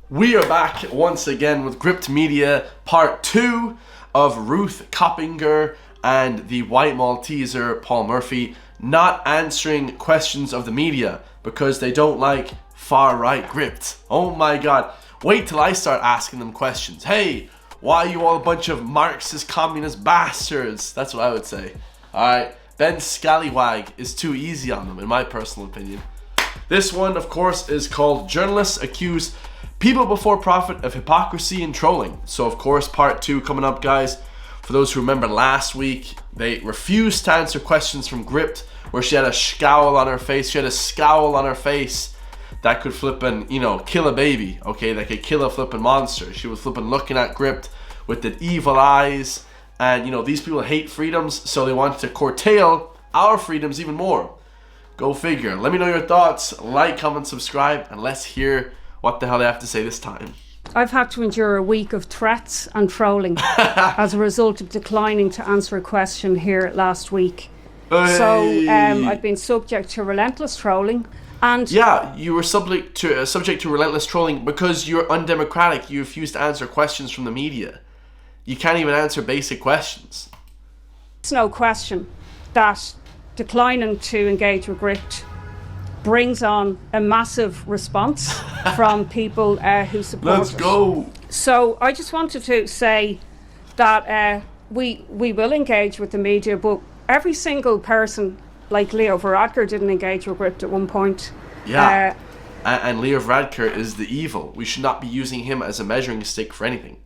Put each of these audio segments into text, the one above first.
We are back once again with Gript Media, part 2 of Ruth Coppinger and the White Malteser Paul Murphy not answering questions of the media because they don't like far-right Gript. Oh my god. Wait till I start asking them questions. Hey, why are you all a bunch of Marxist communist bastards? That's what I would say. Alright, Ben Scallywag is too easy on them in my personal opinion. This one, of course, is called Journalists Accuse People Before Profit of Hypocrisy and Trolling. So, of course, part 2 coming up, guys. For those who remember last week, they refused to answer questions from Gript, where she had a scowl on her face. She had a scowl on her face that could flippin', kill a baby, okay? That could kill a flippin' monster. She was flippin' looking at Gript with the evil eyes. And, these people hate freedoms, so they wanted to curtail our freedoms even more. Go figure. Let me know your thoughts. Like, comment, subscribe, and let's hear what the hell they have to say this time. I've had to endure a week of threats and trolling as a result of declining to answer a question here last week. Hey. So I've been subject to relentless trolling. And yeah, you were subject to relentless trolling because you're undemocratic. You refuse to answer questions from the media. You can't even answer basic questions. It's no question that declining to engage with Gript brings on a massive response from people who support Let's go. So I just wanted to say that we will engage with the media, but every single person, like Leo Varadkar, didn't engage with Gript at one point. Yeah, and Leo Varadkar is the evil. We should not be using him as a measuring stick for anything.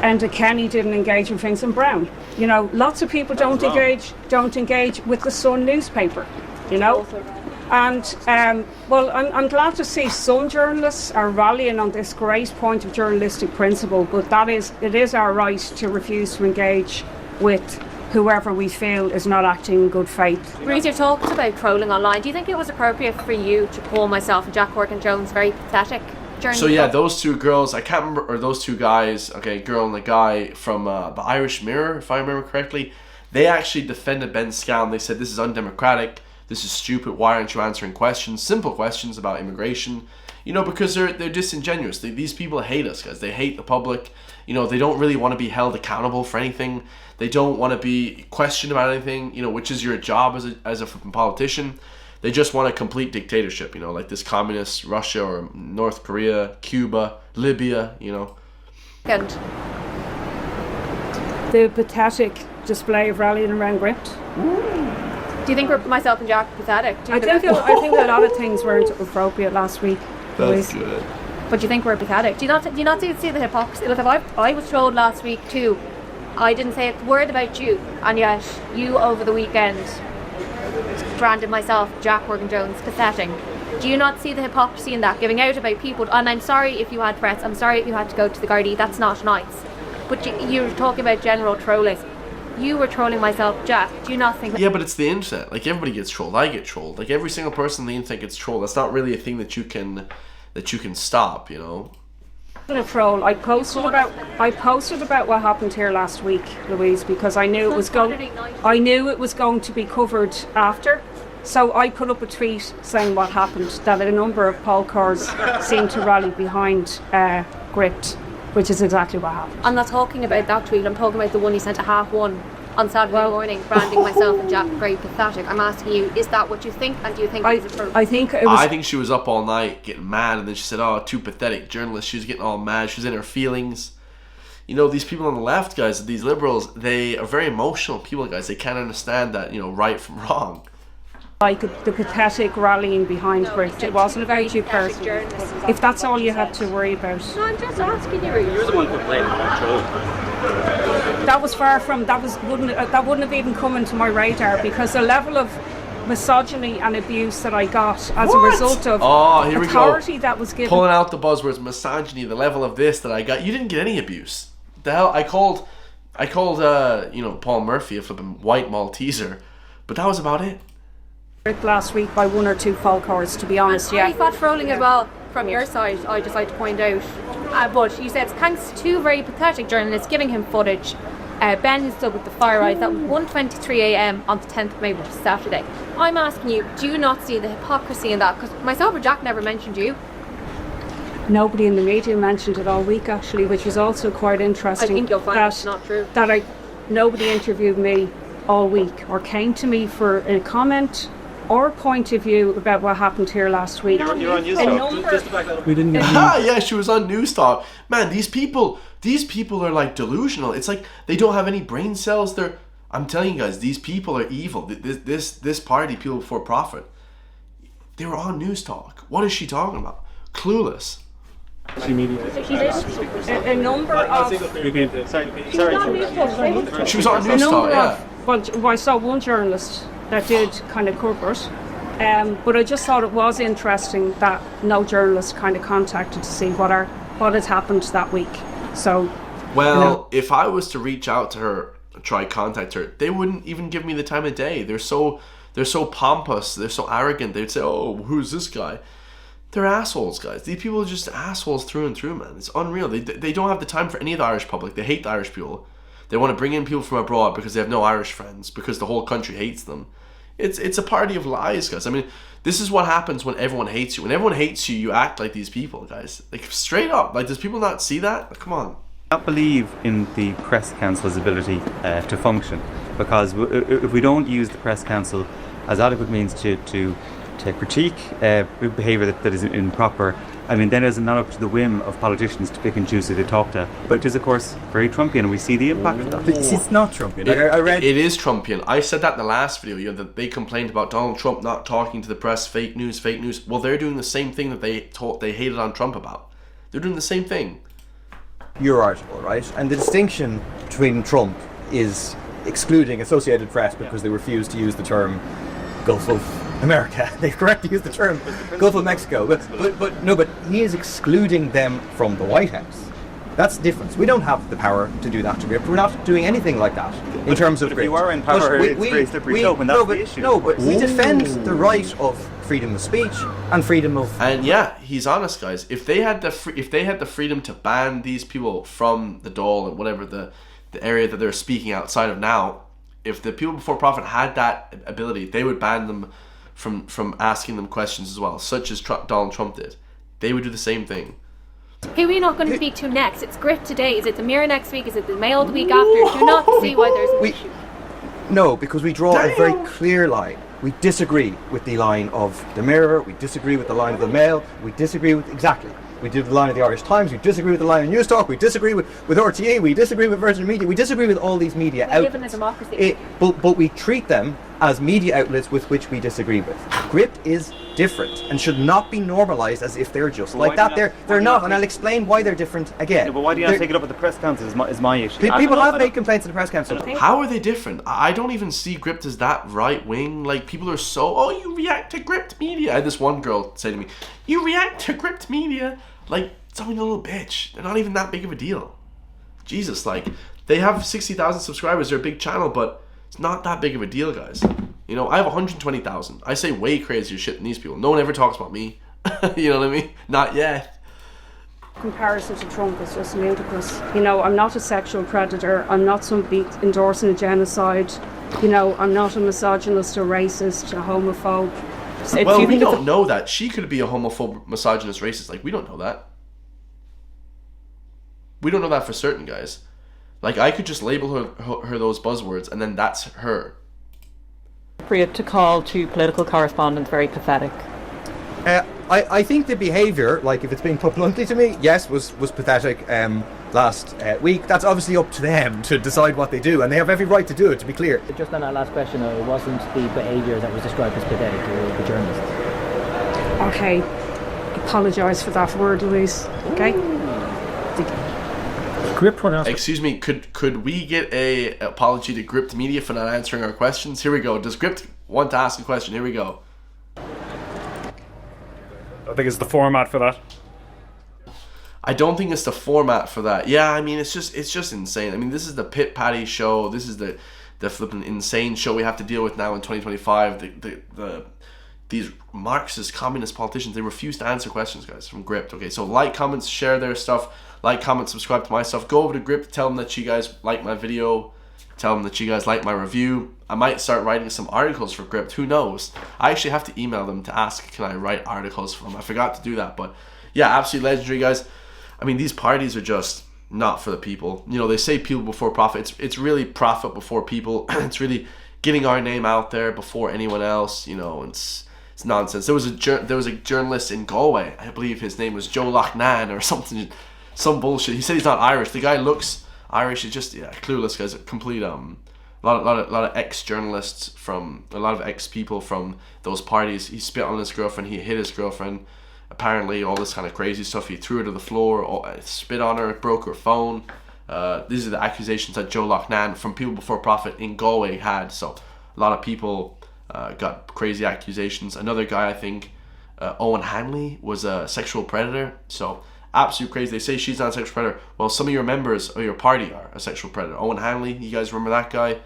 And Kenny didn't engage with Vincent Brown. Lots of people don't engage with the Sun newspaper. And I'm glad to see some journalists are rallying on this great point of journalistic principle, but it is our right to refuse to engage with whoever we feel is not acting in good faith. Ruth, you talked about trolling online. Do you think it was appropriate for you to call myself and Jack Horgan-Jones very pathetic? So yeah, those two girls, I can't remember, or those two guys, okay, girl and the guy from the Irish Mirror, if I remember correctly, they actually defended Ben Scal and they said this is undemocratic, this is stupid, why aren't you answering questions, simple questions about immigration, because they're disingenuous. These people hate us, guys. They hate the public. They don't really want to be held accountable for anything. They don't want to be questioned about anything, which is your job as a flipping politician. They just want a complete dictatorship, like this communist Russia or North Korea, Cuba, Libya, And the pathetic display of rallying around Gript. Do you think myself and Jack pathetic? I think a lot of things weren't appropriate last week. That's good. But do you think we're pathetic? Do you not see the hypocrisy? Look, if I was trolled last week too. I didn't say a word about you, and yet you over the weekend branded myself, Jack Horgan-Jones, pathetic. Do you not see the hypocrisy in that? Giving out about people, and I'm sorry if you had threats, I'm sorry if you had to go to the Gardaí, that's not nice. But you're talking about general trolling. You were trolling myself, Jack. Do you not think... Yeah, but it's the internet. Like, everybody gets trolled. I get trolled. Like, every single person on the internet gets trolled. That's not really a thing that you can stop, A troll. I posted about what happened here last week, Louise, because I knew it was going to be covered after. So I put up a tweet saying what happened, that a number of poll cars seemed to rally behind Gript, which is exactly what happened. I'm not talking about that tweet. I'm talking about the one you sent at 1:30 on Saturday morning, branding myself and Jack very pathetic. I'm asking you, is that what you think? And do you think it was a I think she was up all night getting mad, and then she said, "Oh, too pathetic journalist." She was getting all mad. She was in her feelings. These people on the left, guys, these liberals, they are very emotional people, guys. They can't understand that, right from wrong. Like the pathetic rallying behind Gript. It wasn't about you personally. If that's all you had to worry about. No, I'm just asking you. You're the one complaining about trolling. That was far from, that wouldn't have even come into my radar, because the level of misogyny and abuse that I got as a result of authority that was given. Pulling out the buzzwords, misogyny, the level of this that I got. You didn't get any abuse. The hell, I called Paul Murphy a flipping white Malteser, but that was about it. Last week by 1 or 2 poll cars, to be honest. I thought trolling as well from your side, I'd just like to point out. But you said thanks to 2 very pathetic journalists giving him footage. Ben who stood with the fire eyes at 1:23 a.m. on the 10th of May, which is Saturday. I'm asking you, do you not see the hypocrisy in that? Because myself or Jack never mentioned you. Nobody in the media mentioned it all week, actually, which was also quite interesting. I think you'll find it's not true. Nobody interviewed me all week or came to me for a comment or point of view about what happened here last week. You're on News Talk. We didn't get Yeah, she was on News Talk. Man, these people are like delusional. It's like they don't have any brain cells. I'm telling you guys, these people are evil. This party, People Before Profit, they were on News Talk. What is she talking about? Clueless. She did a number of... She was on News Talk, yeah. Well, I saw one journalist that did kind of cover it, but I just thought it was interesting that no journalist kind of contacted to see what has happened that week. So, well, if I was to reach out to her, try contact her, they wouldn't even give me the time of day. They're so pompous. They're so arrogant. They'd say, "Oh, who's this guy?" They're assholes, guys. These people are just assholes through and through, man. It's unreal. They don't have the time for any of the Irish public. They hate the Irish people. They want to bring in people from abroad because they have no Irish friends, because the whole country hates them. It's a party of lies, guys. I mean, this is what happens when everyone hates you. When everyone hates you, you act like these people, guys. Like, straight up. Like, does people not see that? Like, come on. I don't believe in the press council's ability to function, because if we don't use the press council as adequate means to critique behaviour that is improper, I mean, then it's not up to the whim of politicians to pick and choose who they talk to. But it is, of course, very Trumpian, and we see the impact of that. It's not Trumpian. I read... It is Trumpian. I said that in the last video, that they complained about Donald Trump not talking to the press, fake news. Well, they're doing the same thing that they hated on Trump about. They're doing the same thing. Your article, right? And the distinction between Trump is excluding Associated Press because they refuse to use the term Gulf of America. They correctly use the term Gulf of Mexico. But he is excluding them from the White House. That's the difference. We don't have the power to do that to Gript. We're not doing anything like that in terms of Gript. If you are in power, it's very slippery slope, and that's the issue. No, but we defend the right of freedom of speech and freedom of... And yeah, he's honest, guys. If they had the freedom to ban these people from the Dáil and whatever the area that they're speaking outside of now, if the People Before Profit had that ability, they would ban them from asking them questions as well, such as Donald Trump did. They would do the same thing. Who are we not going to speak to next? It's Gript today. Is it the Mirror next week? Is it the Mail the week after? Do not see why there's an issue. No, because we draw a very clear line. We disagree with the line of the Mirror. We disagree with the line of the Mail. We disagree with... Exactly. We do the line of the Irish Times. We disagree with the line of News Talk. We disagree with RTE. We disagree with Virgin Media. We disagree with all these media outlets. We live in a democracy. But we treat them as media outlets with which we disagree with. Gript is different and should not be normalised as if they're just like that. They're not, and I'll explain why they're different again. Yeah, but why do you not take it up with the press council is my issue. People have made complaints to the press council. How are they different? I don't even see Gript as that right wing. Like, people are so, you react to Gript media. I had this one girl say to me, you react to Gript media like something a little bitch. They're not even that big of a deal. Jesus, like, they have 60,000 subscribers. They're a big channel, but it's not that big of a deal, guys. You know, I have 120,000. I say way crazier shit than these people. No one ever talks about me. You know what I mean? Not yet. Comparison to Trump is just ludicrous. You know, I'm not a sexual predator. I'm not somebody endorsing a genocide. You know, I'm not a misogynist, a racist, a homophobe. Well, we don't know that. She could be a homophobe, misogynist, racist. Like, we don't know that. We don't know that for certain, guys. Like, I could just label her those buzzwords, and then that's her. Appropriate to call two political correspondents very pathetic. I think the behaviour, like if it's being put bluntly to me, yes, was pathetic last week. That's obviously up to them to decide what they do, and they have every right to do it, to be clear. Just on that last question, though, it wasn't the behaviour that was described as pathetic to the journalists. Okay, apologise for that word, Louise. Okay. Gript. Excuse me, could we get a apology to Gript Media for not answering our questions? Here we go. Does Gript want to ask a question? Here we go. I think it's the format for that. I don't think it's the format for that. Yeah, I mean, it's just insane. I mean, this is the Pit Patty show. This is the flipping insane show we have to deal with now in 2025. These Marxist, communist politicians, they refuse to answer questions, guys, from Gript. Okay, so like, comments, share their stuff. Like, comment, subscribe to my stuff. Go over to Gript, tell them that you guys like my video. Tell them that you guys like my review. I might start writing some articles for Gript. Who knows? I actually have to email them to ask, can I write articles for them? I forgot to do that, but Yeah, absolutely legendary, guys. I mean, these parties are just not for the people. You know, they say people before profit. It's really profit before people. It's really getting our name out there before anyone else. You know, it's nonsense. There was a journalist in Galway. I believe his name was Joe Lochnan or something, some bullshit. He said he's not Irish. The guy looks Irish. He's just clueless. Guys, a complete a lot of ex-journalists from a lot of ex-people from those parties. He spit on his girlfriend. He hit his girlfriend. Apparently, all this kind of crazy stuff. He threw her to the floor, spit on her, broke her phone. These are the accusations that Joe Lochnan from People Before Profit in Galway had. So a lot of people got crazy accusations. Another guy, I think, Owen Hanley, was a sexual predator. So absolute crazy. They say she's not a sexual predator. Well, some of your members of your party are a sexual predator. Owen Hanley, you guys remember that guy?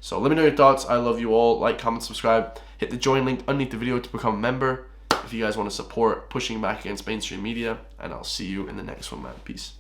So let me know your thoughts. I love you all. Like, comment, subscribe. Hit the join link underneath the video to become a member if you guys want to support pushing back against mainstream media. And I'll see you in the next one, man. Peace.